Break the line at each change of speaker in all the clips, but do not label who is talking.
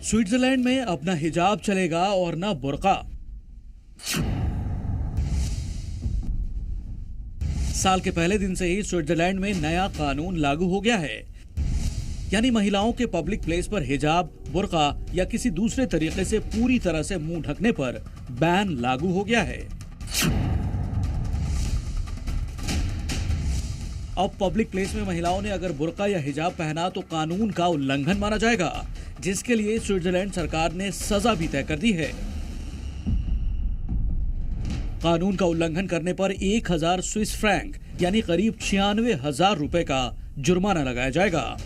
Switzerland में अब न हिजाब चलेगा और न बुर्का। साल के पहले दिन से ही स्विट्जरलैंड में नया कानून लागू हो गया है, यानी महिलाओं के पब्लिक प्लेस पर हिजाब, बुर्का या किसी दूसरे तरीके से पूरी तरह से मुंह ढकने पर बैन लागू हो गया है। अब पब्लिक प्लेस में महिलाओं ने अगर बुर्का या हिजाब पहना तो कानून का उल्लंघन माना जाएगा, जिसके लिए स्विट्जरलैंड सरकार ने सजा भी तय कर दी है। कानून का उल्लंघन करने पर 1000 स्विस फ्रैंक यानी करीब 96,000 रुपए का जुर्माना लगाया जाएगा।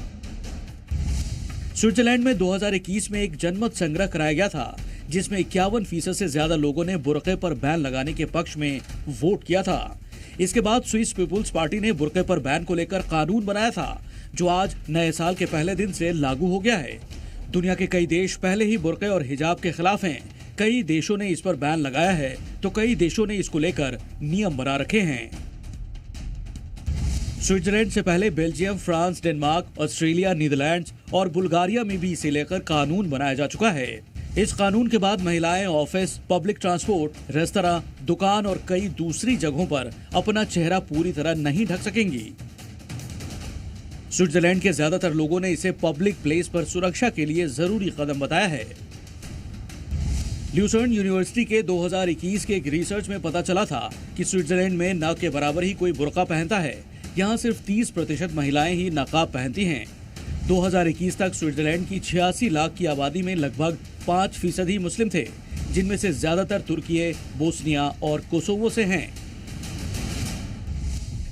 स्विट्जरलैंड में 2021 में एक जनमत संग्रह कराया गया था, जिसमें 51% से ज्यादा लोगों ने बुर्के पर बैन लगाने के पक्ष में वोट किया था। इसके बाद स्विस पीपुल्स पार्टी ने बुर्के पर बैन को लेकर कानून बनाया था, जो आज नए साल के पहले दिन से लागू हो गया है। दुनिया के कई देश पहले ही बुर्के और हिजाब के खिलाफ हैं। कई देशों ने इस पर बैन लगाया है, तो कई देशों ने इसको लेकर नियम बना रखे हैं। स्विट्जरलैंड से पहले Belgium, France, Denmark, Australia, Netherlands और बुल्गारिया में भी इसे लेकर कानून बनाया जा चुका है। इस कानून के बाद महिलाएं ऑफिस, पब्लिक ट्रांसपोर्ट, रेस्तरां, दुकान और कई दूसरी जगहों पर अपना चेहरा पूरी तरह नहीं ढक सकेंगी। स्विट्जरलैंड के ज्यादातर लोगों ने इसे पब्लिक प्लेस पर सुरक्षा के लिए जरूरी कदम बताया है। ल्यूसर्न यूनिवर्सिटी के 2021 के एक रिसर्च में पता चला था कि स्विट्जरलैंड में न के बराबर ही कोई बुर्का पहनता है। यहाँ सिर्फ 30% महिलाएं ही नकाब पहनती हैं। 2021 तक स्विट्जरलैंड की 86 लाख की आबादी में लगभग 5% ही मुस्लिम थे, जिनमें से ज्यादातर तुर्की, बोस्निया और कोसोवो से हैं।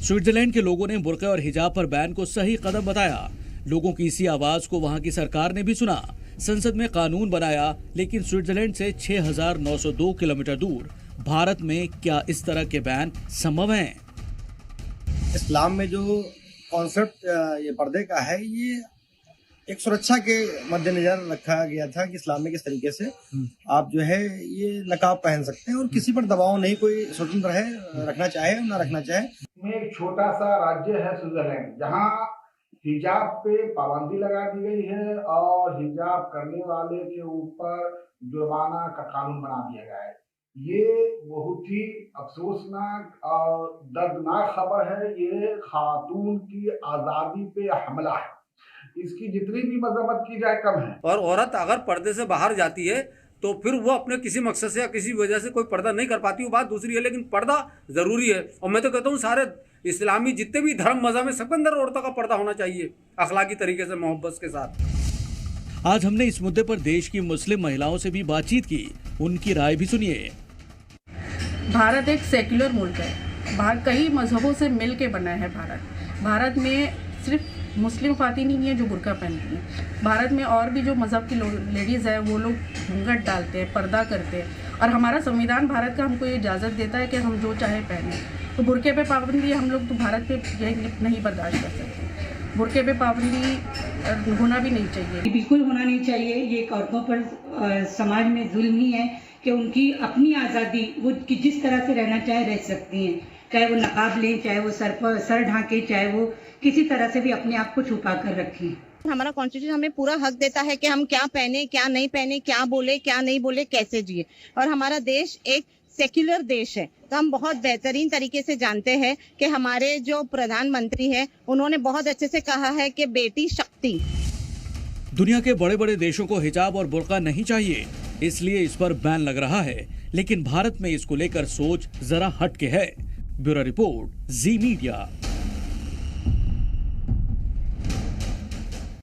स्विट्जरलैंड के लोगों ने बुर्का और हिजाब पर बैन को सही कदम बताया। लोगों की इसी आवाज को वहां की सरकार ने भी सुना, संसद में कानून बनाया। लेकिन स्विट्जरलैंड से 6,902 किलोमीटर दूर भारत में क्या इस तरह के बैन संभव हैं?
इस्लाम में जो कॉन्सेप्ट ये पर्दे का है, ये एक सुरक्षा के मद्देनजर रखा गया था कि इस्लाम में किस तरीके से आप जो है ये नकाब पहन सकते हैं और किसी पर दबाव नहीं, कोई स्वतंत्र है, रखना चाहे ना रखना चाहे।
में एक छोटा सा राज्य है स्विट्जरलैंड, जहाँ हिजाब पे पाबंदी लगा दी गई है और हिजाब करने वाले के ऊपर जुर्माना का कानून बना दिया गया है। ये बहुत ही अफसोसनाक और दर्दनाक खबर है। ये खातून की आज़ादी पे हमला है। इसकी जितनी भी मजम्मत की जाए कम है।
और औरत अगर पर्दे से बाहर जाती है तो फिर वो अपने किसी मकसद से या किसी वजह से कोई पर्दा नहीं कर पाती, वो बात दूसरी है, लेकिन पर्दा जरूरी है। और मैं तो कहता हूँ सारे इस्लामी जितने भी धर्म मजहब है, सबके अंदर औरतों का पर्दा होना चाहिए, अखलाकी तरीके से, मोहब्बत के साथ।
आज हमने इस मुद्दे पर देश की मुस्लिम महिलाओं से भी बातचीत की, उनकी राय भी सुनिए।
भारत एक सेक्युलर मुल्क है। भारत कई मजहबों से मिल के बना है। भारत में सिर्फ मुस्लिम खातून नहीं है जो बुर्का पहनती हैं। भारत में और भी जो मज़हब की लेडीज़ है वो लोग घूंघट डालते हैं, पर्दा करते हैं, और हमारा संविधान भारत का हमको ये इजाज़त देता है कि हम जो चाहे पहने। तो बुर्के पे पाबंदी हम लोग तो भारत पे नहीं बर्दाश्त कर सकते। बुर्के पे पाबंदी होना भी नहीं चाहिए,
बिल्कुल होना नहीं चाहिए। ये एक औरतों पर समाज में जुल्म ही है कि उनकी अपनी आज़ादी, वो जिस तरह से रहना चाहे रह सकती हैं, चाहे वो नकाब लें, चाहे वो सर ढांके, चाहे वो किसी तरह से भी अपने आप को छुपा कर रखें।
हमारा कॉन्स्टिट्यूशन हमें पूरा हक देता है कि हम क्या पहने, क्या नहीं पहने, क्या बोले, क्या नहीं बोले, कैसे जिए। और हमारा देश एक सेक्युलर देश है, तो हम बहुत बेहतरीन तरीके से जानते हैं कि हमारे जो प्रधानमंत्री हैं उन्होंने बहुत अच्छे से कहा है कि बेटी शक्ति।
दुनिया के बड़े बड़े देशों को हिजाब और बुर्का नहीं चाहिए, इसलिए इस पर बैन लग रहा है। लेकिन भारत में इसको लेकर सोच जरा हट के है। ब्यूरो रिपोर्ट, जी मीडिया।